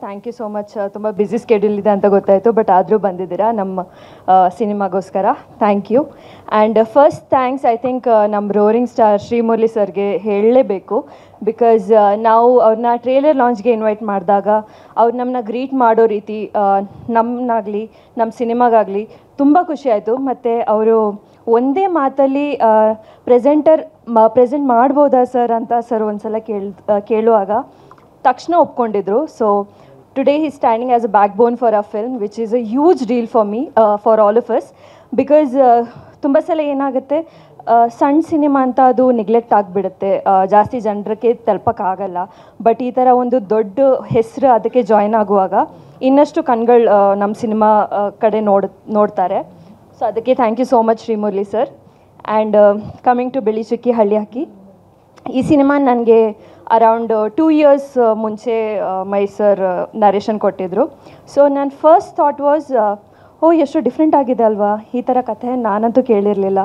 Thank you so much. ತುಂಬ busy schedule ಇದೆ ಅಂತ ಗೊತ್ತಾಯಿತು, ಬಟ್ ಆದರೂ ಬಂದಿದ್ದೀರಾ ನಮ್ಮ ಸಿನಿಮಾಗೋಸ್ಕರ. Thank you. And first thanks I think ನಮ್ಮ ರೋರಿಂಗ್ ಸ್ಟಾರ್ ಶ್ರೀಮುರಳಿ ಸರ್ಗೆ ಹೇಳಲೇಬೇಕು. ಬಿಕಾಸ್ ನಾವು ಅವ್ರನ್ನ ಟ್ರೇಲರ್ ಲಾಂಚ್ಗೆ ಇನ್ವೈಟ್ ಮಾಡಿದಾಗ ಅವ್ರು ನಮ್ಮನ್ನ ಗ್ರೀಟ್ ಮಾಡೋ ರೀತಿ ನಮ್ಮನ್ನಾಗಲಿ ನಮ್ಮ ಸಿನಿಮಾಗಾಗಲಿ ತುಂಬ ಖುಷಿ ಆಯಿತು. ಮತ್ತು ಅವರು ಒಂದೇ ಮಾತಲ್ಲಿ ಪ್ರೆಸೆಂಟ್ ಮಾಡ್ಬೋದಾ ಸರ್ ಅಂತ ಸರ್ ಒಂದು ಸಲ ಕೇಳುವಾಗ ತಕ್ಷಣ ಒಪ್ಕೊಂಡಿದ್ರು. So today he standing as a back bone for a film which is a huge deal for me, for all of us. Because ತುಂಬ ಸಲ ಏನಾಗುತ್ತೆ, ಸಣ್ಣ ಸಿನಿಮಾ ಅಂತ ಅದು ನೆಗ್ಲೆಕ್ಟ್ ಆಗಿಬಿಡುತ್ತೆ, ಜಾಸ್ತಿ ಜನರಿಗೆ ತಲುಪೋಕ್ಕಾಗಲ್ಲ. ಬಟ್ ಈ ಥರ ಒಂದು ದೊಡ್ಡ ಹೆಸರು ಅದಕ್ಕೆ ಜಾಯ್ನ್ ಆಗುವಾಗ ಇನ್ನಷ್ಟು ಕಣ್ಗಳು ನಮ್ಮ ಸಿನಿಮಾ ಕಡೆ ನೋಡ್ತಾರೆ. ಸೊ ಅದಕ್ಕೆ thank you so much Srimurali sir. And coming to Bili Chukki ಹಳ್ಳಿ ಹಾಕಿ, ಈ ಸಿನಿಮಾ ನನಗೆ ಅರೌಂಡ್ 2 years ಮುಂಚೆ ಮೈ ಸರ್ ನರೇಷನ್ ಕೊಟ್ಟಿದ್ದರು. ಸೊ ನನ್ನ ಫಸ್ಟ್ ಥಾಟ್ ವಾಸ್, ಎಷ್ಟು ಡಿಫ್ರೆಂಟ್ ಆಗಿದೆ ಅಲ್ವಾ ಈ ಥರ ಕಥೆ, ನಾನಂತೂ ಕೇಳಿರಲಿಲ್ಲ.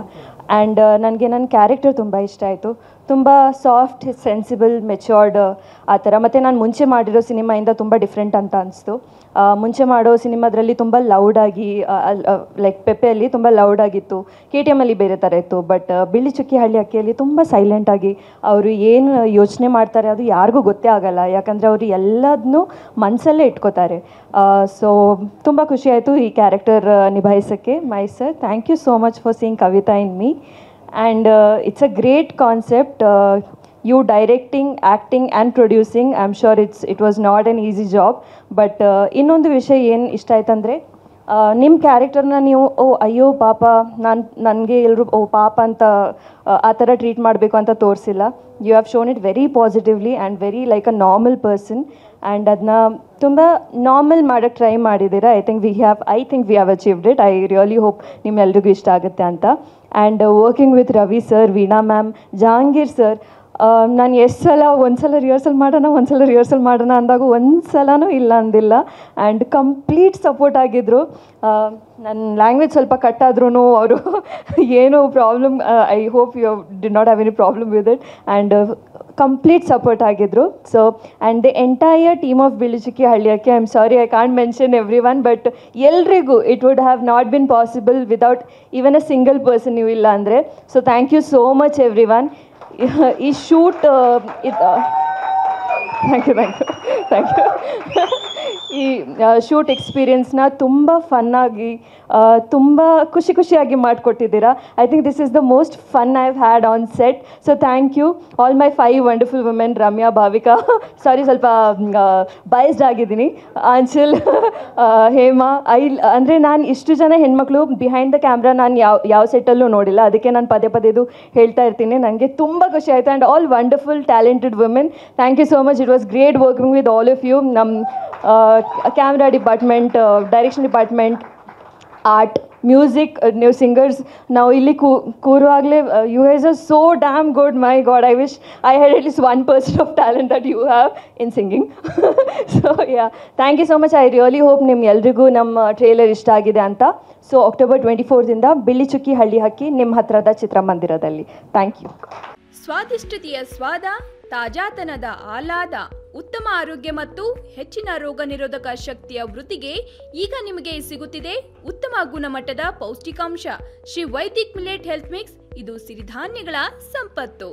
ಆ್ಯಂಡ್ ನನಗೆ ನನ್ನ ಕ್ಯಾರೆಕ್ಟರ್ ತುಂಬ ಇಷ್ಟ ಆಯಿತು. ತುಂಬ ಸಾಫ್ಟ್, ಸೆನ್ಸಿಬಲ್, ಮೆಚ್ಯೂರ್ಡ್ ಆ ಥರ. ಮತ್ತು ನಾನು ಮುಂಚೆ ಮಾಡಿರೋ ಸಿನಿಮಾಯಿಂದ ತುಂಬ ಡಿಫ್ರೆಂಟ್ ಅಂತ ಅನಿಸ್ತು. ಮುಂಚೆ ಮಾಡೋ ಸಿನಿಮಾದ್ರಲ್ಲಿ ತುಂಬ ಲೌಡಾಗಿ, ಲೈಕ್ ಪೆಪ್ಪೆಯಲ್ಲಿ ತುಂಬ ಲೌಡಾಗಿತ್ತು, KTM ಅಲ್ಲಿ ಬೇರೆ ಥರ ಇತ್ತು. ಬಟ್ ಬಿಳಿ ಚುಕ್ಕಿ ಹಳ್ಳಿ ಅಕ್ಕಿಯಲ್ಲಿ ತುಂಬ ಸೈಲೆಂಟಾಗಿ ಅವರು ಏನು ಯೋಚನೆ ಮಾಡ್ತಾರೆ ಅದು ಯಾರಿಗೂ ಗೊತ್ತೇ ಆಗಲ್ಲ, ಯಾಕಂದರೆ ಅವರು ಎಲ್ಲದನ್ನೂ ಮನಸ್ಸಲ್ಲೇ ಇಟ್ಕೋತಾರೆ. ಸೊ ತುಂಬ ಖುಷಿಯಾಯಿತು ಈ ಕ್ಯಾರೆಕ್ಟರ್ ನಿಭಾಯಿಸೋಕ್ಕೆ. My sir, thank you so much for seeing Kavita in me. And it's a great concept. You directing, acting and producing, I'm sure it was not an easy job. But ಇನ್ನೊಂದು ವಿಷಯ ಏನು ಇಷ್ಟ ಆಯ್ತಂದರೆ, ನಿಮ್ಮ ಕ್ಯಾರೆಕ್ಟರ್ನ ನೀವು ಅಯ್ಯೋ ಪಾಪ ನನಗೆ ಎಲ್ಲರೂ ಪಾಪ ಅಂತ ಆ ಥರ ಟ್ರೀಟ್ ಮಾಡಬೇಕು ಅಂತ ತೋರಿಸಿಲ್ಲ. You have shown it very positively and very like a normal person. And ಅದನ್ನ ತುಂಬ ನಾರ್ಮಲ್ ಮಾಡೋಕ್ಕೆ ಟ್ರೈ ಮಾಡಿದ್ದೀರಾ. I think we have achieved it. I really hope ನಿಮ್ಮೆಲ್ರಿಗೂ ಇಷ್ಟ ಆಗುತ್ತೆ ಅಂತ. And working with Ravi sir, Veena ma'am, Jahangir sir, ನಾನು ಎಷ್ಟು ಸಲ ಒಂದ್ಸಲ ರಿಹರ್ಸಲ್ ಮಾಡೋಣ ಅಂದಾಗ ಒಂದು ಸಲನೂ ಇಲ್ಲ ಅಂದಿಲ್ಲ. ಆ್ಯಂಡ್ ಕಂಪ್ಲೀಟ್ ಸಪೋರ್ಟ್ ಆಗಿದ್ದರು. ನನ್ನ ಲ್ಯಾಂಗ್ವೇಜ್ ಸ್ವಲ್ಪ ಕಟ್ ಆದ್ರೂ ಅವರು ಏನೂ problem, I hope you did not have any problem with it. And complete support ಆಗಿದ್ದರು. So and the entire team of Bili Chukki Halli Akki, I am sorry I can't mention everyone, but ಎಲ್ರಿಗೂ it would have not been possible without even a single person ನೀವು ಇಲ್ಲ ಅಂದರೆ. So thank you so much everyone. ಈ shoot thank you ಈ shoot ಎಕ್ಸ್ಪೀರಿಯನ್ಸ್ನ ತುಂಬ ಫನ್ನಾಗಿ, ತುಂಬ ಖುಷಿಯಾಗಿ ಮಾಡಿಕೊಟ್ಟಿದ್ದೀರಾ. I think this is the most fun I have had on set. So thank you all my 5 wonderful women, Ramya, Bhavika, sorry ಸ್ವಲ್ಪ biased ಆಗಿದ್ದೀನಿ, ಆಂಚಲ್, ಹೇಮಾ, ಅಂದರೆ ನಾನು ಇಷ್ಟು ಜನ ಹೆಣ್ಮಕ್ಳು ಬಿಹೈಂಡ್ ದ ಕ್ಯಾಮ್ರಾ ನಾನು ಯಾವ ಸೆಟ್ಟಲ್ಲೂ ನೋಡಿಲ್ಲ, ಅದಕ್ಕೆ ನಾನು ಪದೇ ಇದು ಹೇಳ್ತಾ ಇರ್ತೀನಿ. ನನಗೆ ತುಂಬ ಖುಷಿ ಆಯಿತು. And all wonderful talented women, thank you so much. It was great working with all of you. ನಮ್ಮ camera department, direction department, art, music, ನೀವು ಸಿಂಗರ್ಸ್, ನಾವು ಇಲ್ಲಿ ಕೂರುವಾಗಲೇ you guys are so damn good. My god, I wish I had at least 1% of talent that you have in singing. So yeah, thank you so much. I really hope ನಿಮ್ಗೆಲ್ರಿಗೂ ನಮ್ಮ trailer ಇಷ್ಟ ಆಗಿದೆ ಅಂತ. So October 24ರಿಂದ ಬಿಳಿ ಚುಕ್ಕಿ ಹಳ್ಳಿ ಹಕ್ಕಿ ನಿಮ್ಮ ಹತ್ರದ ಚಿತ್ರಮಂದಿರದಲ್ಲಿ. Thank you. ಸ್ವಾದಿಷ್ಟತೆಯ ಸ್ವಾದ, ತಾಜಾತನದ ಆಹ್ಲಾದ, ಉತ್ತಮ ಆರೋಗ್ಯ ಮತ್ತು ಹೆಚ್ಚಿನ ರೋಗ ನಿರೋಧಕ ಶಕ್ತಿಯ ವೃದ್ಧಿಗೆ ಈಗ ನಿಮಗೆ ಸಿಗುತ್ತಿದೆ ಉತ್ತಮ ಗುಣಮಟ್ಟದ ಪೌಷ್ಟಿಕಾಂಶ Shri Vaidik millet health mix. ಇದು ಸಿರಿಧಾನ್ಯಗಳ ಸಂಪತ್ತು.